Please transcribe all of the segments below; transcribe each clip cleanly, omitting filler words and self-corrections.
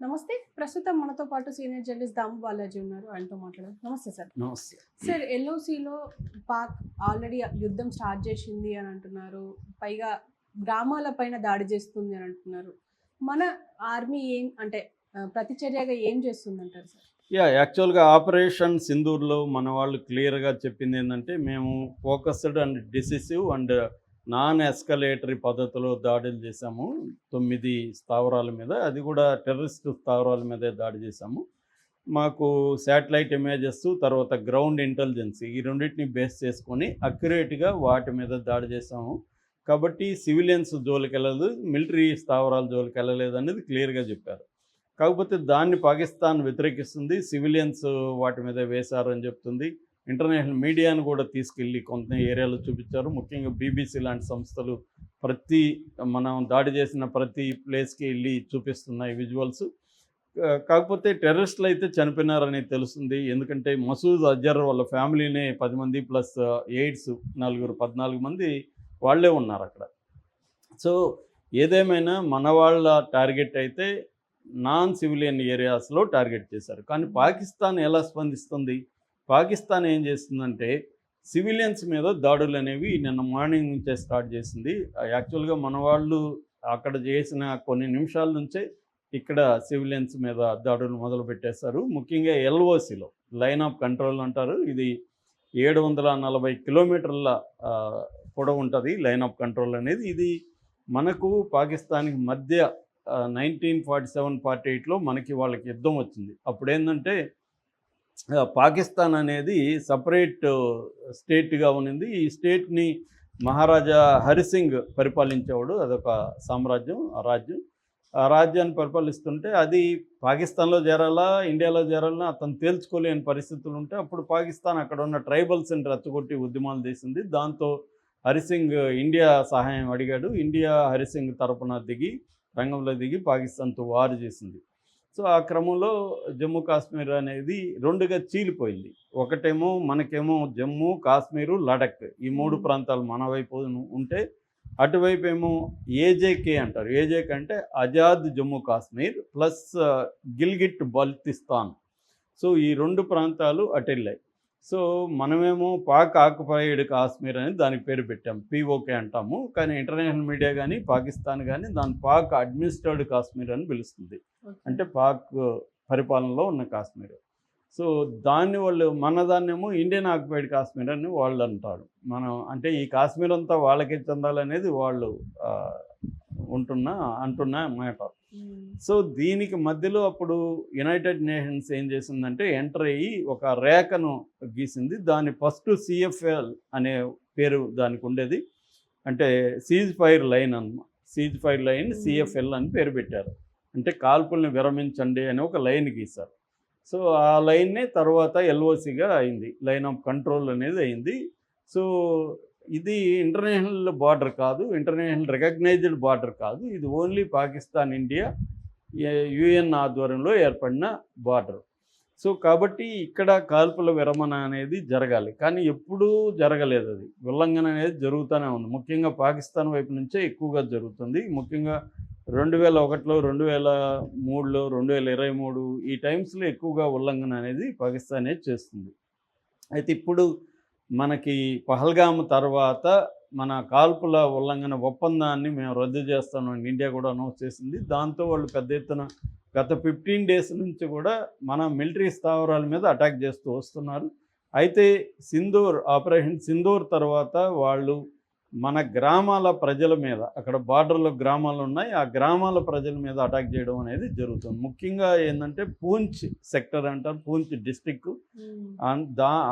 నమస్తే. ప్రస్తుతం మనతో పాటు సీనియర్ జర్నలిస్ట్ దాము బాలాజీ ఉన్నారు. ఆయనతో మాట్లాడదాం. నమస్తే సార్. నమస్తే. సార్, ఎల్ఓసిలో పాక్ ఆల్రెడీ యుద్ధం స్టార్ట్ చేసింది అని అంటున్నారు. పైగా గ్రామాల పైన దాడి చేస్తుంది అని అంటున్నారు. మన ఆర్మీ ఏం అంటే ప్రతిచర్యగా ఏం చేస్తుందంటారు సార్? యాక్చువల్‌గా ఆపరేషన్ సింధూర్‌లో మన వాళ్ళు క్లియర్‌గా చెప్పిందేందంటే, మేము focused and decisive and non escalatory పద్ధతిలో దాడులు చేశాము. 9 స్థావరాల మీద. అది కూడా టెర్రరిస్ట్ స్థావరాల మీదే దాడి చేశాము. మాకు శాటిలైట్ ఇమేజెస్, తర్వాత గ్రౌండ్ ఇంటెలిజెన్స్ ఈ రెండిటిని బేస్ చేసుకొని అక్యురేట్‌గా వాటి మీద దాడి చేశాము. కాబట్టి సివిలియన్స్ జోలికెళ్ళలేదు, మిలిటరీ స్థావరాల జోలికెళ్ళలేదనేది క్లియర్‌గా చెప్పారు. కాకపోతే దాన్ని పాకిస్తాన్ వ్యతిరేకిస్తుంది. సివిలియన్స్ వాటి మీద వేశారని చెప్తుంది. ఇంటర్నేషనల్ మీడియాను కూడా తీసుకెళ్ళి కొంత ఏరియాలో చూపించారు. ముఖ్యంగా బీబీసీ లాంటి సంస్థలు మనం దాడి చేసిన ప్రతి ప్లేస్కి వెళ్ళి చూపిస్తున్నాయి విజువల్స్. కాకపోతే టెర్రరిస్టులు అయితే చనిపోయినారని తెలుస్తుంది. ఎందుకంటే మసూద్ అజర్ వాళ్ళ ఫ్యామిలీనే 10 మంది ప్లస్ ఎయిడ్స్ 14 మంది వాళ్ళే ఉన్నారు అక్కడ. సో ఏదేమైనా మన వాళ్ళ టార్గెట్ అయితే నాన్ సివిలియన్ ఏరియాస్లో టార్గెట్ చేశారు. కానీ పాకిస్తాన్ ఎలా స్పందిస్తుంది? పాకిస్తాన్ ఏం చేస్తుందంటే సివిలియన్స్ మీద దాడులు అనేవి నిన్న మార్నింగ్ నుంచే స్టార్ట్ చేసింది. యాక్చువల్గా మన వాళ్ళు అక్కడ చేసిన కొన్ని నిమిషాల నుంచే ఇక్కడ సివిలియన్స్ మీద దాడులు మొదలు పెట్టేశారు. ముఖ్యంగా ఎల్ఓసిలో లైన్ ఆఫ్ కంట్రోల్ అంటారు. ఇది 740 కిలోమీటర్ల పొడవు ఉంటుంది లైన్ ఆఫ్ కంట్రోల్ అనేది. ఇది మనకు పాకిస్తాన్కి మధ్య 1947-48లో మనకి వాళ్ళకి యుద్ధం వచ్చింది. అప్పుడేంటంటే పాకిస్తాన్ అనేది సపరేట్ స్టేట్గా ఉన్నింది. ఈ స్టేట్ని మహారాజా హరిసింగ్ పరిపాలించేవాడు. అదొక సామ్రాజ్యం, ఆ రాజ్యాన్ని పరిపాలిస్తుంటే అది పాకిస్తాన్లో చేరాలా, ఇండియాలో చేరాలా అతను తేల్చుకోలేని పరిస్థితులు ఉంటే అప్పుడు పాకిస్తాన్ అక్కడ ఉన్న ట్రైబల్స్ని రెచ్చగొట్టి ఉద్యమాలు చేసింది. దాంతో హరిసింగ్ ఇండియా సహాయం అడిగాడు. ఇండియా హరిసింగ్ తరపున రంగంలో దిగి పాకిస్తాన్తో వారు చేసింది. సో ఆ క్రమంలో జమ్మూ కాశ్మీర్ అనేది రెండుగా చీలిపోయింది. ఒకటేమో మనకేమో జమ్మూ కాశ్మీరు, లడక్ ఈ 3 ప్రాంతాలు మన వైపు ఉంటే, అటువైపు ఏమో ఏజేకే అంటారు. ఏజేకే అంటే ఆజాద్ జమ్మూ కాశ్మీర్ ప్లస్ గిల్గిట్ బల్తిస్తాన్. సో ఈ 2 ప్రాంతాలు అటెళ్ళాయి. సో మనమేమో పాక్ ఆక్యుపైడ్ కాశ్మీర్ అని దానికి పేరు పెట్టాం, పీఓకే అంటాము. కానీ ఇంటర్నేషనల్ మీడియా కానీ పాకిస్తాన్ కానీ దాని పాక్ అడ్మినిస్ట్రేటెడ్ కాశ్మీర్ అని పిలుస్తుంది. అంటే పాక్ పరిపాలనలో ఉన్న కాశ్మీర్. సో దాన్ని వాళ్ళు మనదాన్నేమో ఇండియన్ ఆక్యుపైడ్ కాశ్మీర్ అని వాళ్ళు అంటారు. మనం అంటే ఈ కాశ్మీర్ అంతా వాళ్ళకే చెందాలనేది వాళ్ళు అంటున్న మాట. సో దీనికి మధ్యలో అప్పుడు యునైటెడ్ నేషన్స్ ఏం చేసిందంటే ఎంటర్ అయ్యి ఒక రేఖను గీసింది. దాని ఫస్ట్ సిఎఫ్ఎల్ అనే పేరు దానికి ఉండేది. అంటే cease fire line cease fire line CFL అని పేరు పెట్టారు. అంటే కాల్పుల్ని విరమించండి అని ఒక లైన్ గీశారు. సో ఆ లైన్నే తర్వాత ఎల్ఓసిగా అయింది, లైన్ ఆఫ్ కంట్రోల్ అనేది అయింది. సో ఇది ఇంటర్నేషనల్ బార్డర్ కాదు, ఇంటర్నేషనల్ రికగ్నైజ్డ్ బార్డర్ కాదు. ఇది ఓన్లీ పాకిస్తాన్, ఇండియా, యుఎన్ ఆధ్వర్యంలో ఏర్పడిన బార్డర్. సో కాబట్టి ఇక్కడ కాల్పుల విరమణ అనేది జరగాలి. కానీ ఎప్పుడూ జరగలేదు. అది ఉల్లంఘన అనేది జరుగుతూనే ఉంది. ముఖ్యంగా పాకిస్తాన్ వైపు నుంచే ఎక్కువగా జరుగుతుంది. ముఖ్యంగా 2001లో, 2003లో, 2023 ఈ టైమ్స్లో ఎక్కువగా ఉల్లంఘన అనేది పాకిస్తానే చేస్తుంది. అయితే ఇప్పుడు మనకి పహల్గామ్ తర్వాత మన కాల్పుల ఉల్లంఘన ఒప్పందాన్ని మేము రద్దు చేస్తామని ఇండియా కూడా అనౌన్స్ చేసింది. దాంతో వాళ్ళు పెద్ద ఎత్తున గత 15 డేస్ నుంచి కూడా మన మిలిటరీ స్థావరాల మీద అటాక్ చేస్తూ వస్తున్నారు. అయితే ఆపరేషన్ సింధూర్ తర్వాత వాళ్ళు మన గ్రామాల ప్రజల మీద, అక్కడ బార్డర్లో గ్రామాలు ఉన్నాయి, ఆ గ్రామాల ప్రజల మీద అటాక్ చేయడం అనేది జరుగుతుంది. ముఖ్యంగా ఏంటంటే పూంచ్ సెక్టర్ అంటారు, పూంచ్ డిస్టిక్,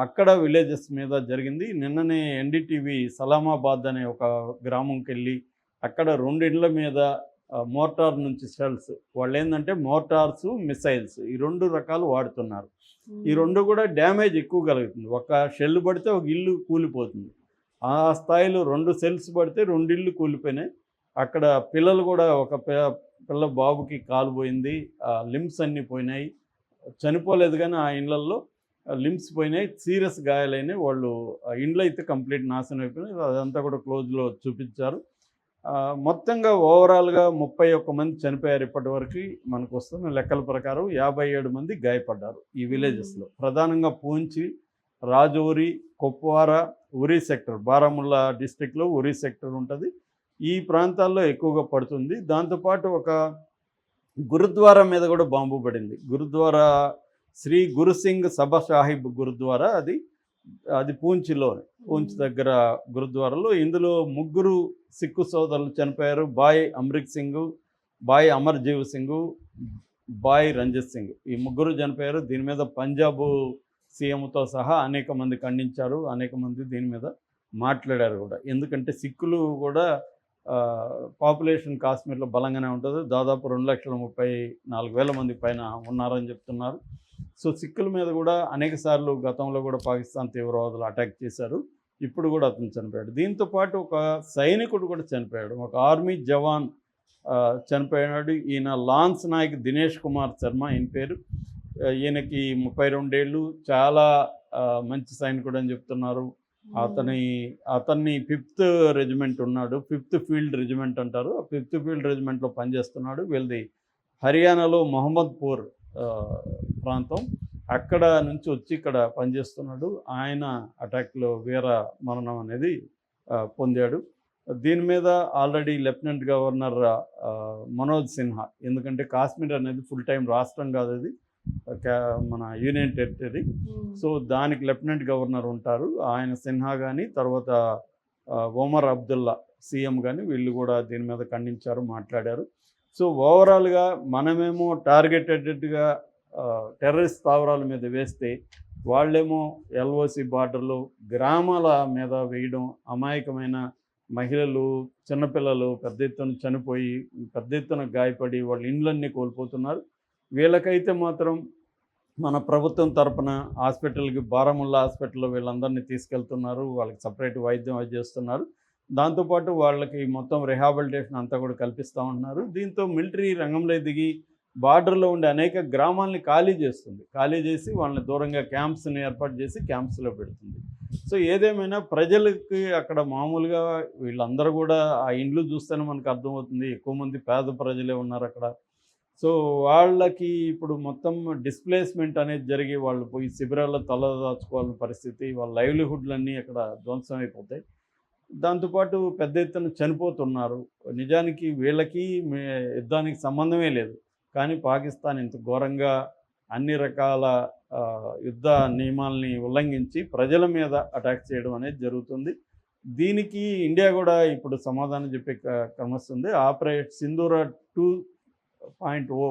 అక్కడ విలేజెస్ మీద జరిగింది. నిన్ననే ఎన్డీటీవీ సలామాబాద్ అనే ఒక గ్రామంకి వెళ్ళి అక్కడ 2 ఇళ్ల మీద మోర్టార్ నుంచి షెల్స్, వాళ్ళు ఏంటంటే మోర్టార్స్, మిసైల్స్ ఈ 2 రకాలు వాడుతున్నారు. ఈ 2 కూడా డ్యామేజ్ ఎక్కువ కలుగుతుంది. ఒక షెల్ పడితే ఒక ఇల్లు కూలిపోతుంది. ఆ స్థాయిలో 2 సెల్స్ పడితే 2 ఇళ్ళు కూలిపోయినాయి. అక్కడ పిల్లలు కూడా ఒక పిల్ల బాబుకి కాలు పోయింది, లిమ్స్ అన్నీ పోయినాయి. చనిపోలేదు కానీ ఆ ఇళ్లల్లో లిమ్స్ పోయినాయి, సీరియస్ గాయాలైనాయి. వాళ్ళు ఇండ్లు అయితే కంప్లీట్ నాశనం అయిపోయినాయి. అదంతా కూడా క్లోజ్లో చూపించారు. మొత్తంగా ఓవరాల్గా 31 మంది చనిపోయారు ఇప్పటివరకు మనకు వస్తున్న లెక్కల ప్రకారం. 57 మంది గాయపడ్డారు ఈ విలేజెస్లో. ప్రధానంగా పూంచి, రాజౌరి, కుప్వార, ఉరీ సెక్టర్, బారాముల్లా డిస్టిక్లో ఉరీ సెక్టర్ ఉంటుంది. ఈ ప్రాంతాల్లో ఎక్కువగా పడుతుంది. దాంతోపాటు ఒక గురుద్వారా మీద కూడా బాంబు పడింది. గురుద్వారా శ్రీ గురుసింగ్ సభా సాహిబ్ గురుద్వారా, అది పూంచ్లో, పూంచ్ దగ్గర గురుద్వారాలో. ఇందులో 3 సిక్కు సోదరులు చనిపోయారు. బాయ్ అమృత్ సింగ్, బాయ్ అమర్జీవ్ సింగ్, బాయ్ రంజిత్ సింగ్, ఈ 3 చనిపోయారు. దీని మీద పంజాబ్ సీఎంతో సహా అనేక మంది ఖండించారు, అనేక మంది దీని మీద మాట్లాడారు కూడా. ఎందుకంటే సిక్కులు కూడా పాపులేషన్ కాశ్మీర్లో బలంగానే ఉంటుంది. దాదాపు 2,34,000 మంది పైన ఉన్నారని చెప్తున్నారు. సో సిక్కుల మీద కూడా అనేక సార్లు గతంలో కూడా పాకిస్తాన్ తీవ్రవాదులు అటాక్ చేశారు. ఇప్పుడు కూడా అతను చనిపోయాడు. దీంతోపాటు ఒక సైనికుడు కూడా చనిపోయాడు, ఒక ఆర్మీ జవాన్ చనిపోయినాడు. ఈయన లాన్స్ నాయక్ దినేష్ కుమార్ శర్మ ఈయన పేరు. ఈయనకి 32 ఏళ్ళు, చాలా మంచి సైనికుడు అని చెప్తున్నారు. అతన్ని 5th రెజిమెంట్ ఉన్నాడు, 5th ఫీల్డ్ రెజిమెంట్ అంటారు. ఆ 5th ఫీల్డ్ రెజిమెంట్లో పనిచేస్తున్నాడు. వీళ్ళది హర్యానాలో మహమ్మద్పూర్ ప్రాంతం. అక్కడ నుంచి వచ్చి ఇక్కడ పనిచేస్తున్నాడు. ఆయన అటాక్లో వీర మరణం అనేది పొందాడు. దీని మీద already lieutenant governor Manoj Sinha, ఎందుకంటే కాశ్మీర్ అనేది ఫుల్ టైం రాష్ట్రం కాదు, అది మన యూనియన్ టెరిటరీ. సో దానికి లెఫ్టినెంట్ గవర్నర్ ఉంటారు. ఆయన సిన్హా కానీ, తర్వాత ఒమర్ అబ్దుల్లా సీఎం కానీ, వీళ్ళు కూడా దీని మీద ఖండించారు, మాట్లాడారు. సో ఓవరాల్గా మనమేమో టార్గెటెడ్గా టెర్రరిస్ట్ స్థావరాల మీద వేస్తే, వాళ్ళేమో ఎల్ఓసి బార్డర్లో గ్రామాల మీద వేయడం, అమాయకమైన మహిళలు, చిన్నపిల్లలు పెద్ద ఎత్తున చనిపోయి, పెద్ద ఎత్తున గాయపడి వాళ్ళ ఇండ్లన్నీ కోల్పోతున్నారు. వీళ్ళకైతే మాత్రం మన ప్రభుత్వం తరపున హాస్పిటల్కి, బారాముల్లా హాస్పిటల్లో వీళ్ళందరినీ తీసుకెళ్తున్నారు, వాళ్ళకి సపరేట్ వైద్యం అది చేస్తున్నారు. దాంతోపాటు వాళ్ళకి మొత్తం రిహాబిలిటేషన్ అంతా కూడా కల్పిస్తూ ఉంటున్నారు. దీంతో మిలిటరీ రంగంలో దిగి బార్డర్లో ఉండే అనేక గ్రామాలని ఖాళీ చేస్తుంది. ఖాళీ చేసి వాళ్ళని దూరంగా క్యాంప్స్ని ఏర్పాటు చేసి క్యాంప్స్లో పెడుతుంది. సో ఏదేమైనా ప్రజలకి అక్కడ మామూలుగా వీళ్ళందరూ కూడా ఆ ఇండ్లు చూస్తేనే మనకు అర్థమవుతుంది, ఎక్కువ మంది పేద ప్రజలే ఉన్నారు అక్కడ. సో వాళ్ళకి ఇప్పుడు మొత్తం డిస్ప్లేస్మెంట్ అనేది జరిగి వాళ్ళు పోయి శిబిరాల్లో తలదాచుకోవాలని పరిస్థితి, వాళ్ళ లైవ్లీహుడ్లన్నీ అక్కడ ధ్వంసం అయిపోతాయి. దాంతోపాటు పెద్ద ఎత్తున చనిపోతున్నారు. నిజానికి వీళ్ళకి యుద్ధానికి సంబంధమే లేదు, కానీ పాకిస్తాన్ ఇంత ఘోరంగా అన్ని రకాల యుద్ధ నియమాల్ని ఉల్లంఘించి ప్రజల మీద అటాక్ చేయడం అనేది జరుగుతుంది. దీనికి ఇండియా కూడా ఇప్పుడు సమాధానం చెప్పే క్రమస్తుంది. ఆపరేషన్ సింధూర 2.0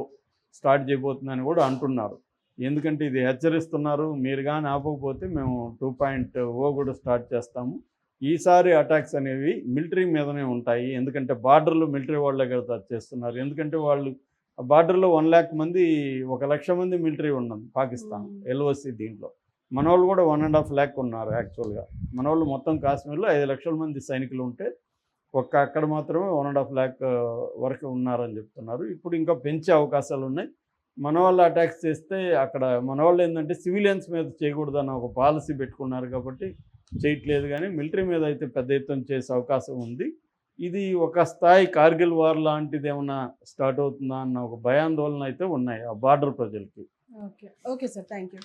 స్టార్ట్ చేయబోతుందని కూడా అంటున్నారు. ఎందుకంటే ఇది హెచ్చరిస్తున్నారు, మీరు కానీ ఆపకపోతే మేము 2.0 కూడా స్టార్ట్ చేస్తాము. ఈసారి అటాక్స్ అనేవి మిలిటరీ మీదనే ఉంటాయి. ఎందుకంటే బార్డర్లో మిలిటరీ వాళ్ళే కదా చేస్తున్నారు. ఎందుకంటే వాళ్ళు బార్డర్లో 1 lakh మంది, 1 లక్ష మంది మిలిటరీ ఉన్నది పాకిస్తాన్ ఎల్ఓసి. దీంట్లో మన వాళ్ళు కూడా 1.5 lakh ఉన్నారు. యాక్చువల్గా మన వాళ్ళు మొత్తం కాశ్మీర్లో 5 లక్షల మంది సైనికులు ఉంటే అక్కడ మాత్రమే 1.5 lakh వరకు ఉన్నారని చెప్తున్నారు. ఇప్పుడు ఇంకా పెంచే అవకాశాలు ఉన్నాయి. మన వాళ్ళు అటాక్స్ చేస్తే అక్కడ మన వాళ్ళు ఏంటంటే సివిలియన్స్ మీద చేయకూడదని ఒక పాలసీ పెట్టుకున్నారు కాబట్టి చేయట్లేదు, కానీ మిలిటరీ మీద అయితే పెద్ద ఎత్తున చేసే అవకాశం ఉంది. ఇది ఒక స్థాయి కార్గిల్ వార్ లాంటిది ఏమైనా స్టార్ట్ అవుతుందా అన్న ఒక భయాందోళన అయితే ఉన్నాయి ఆ బార్డర్ ప్రజలకి. Okay sir, thank you.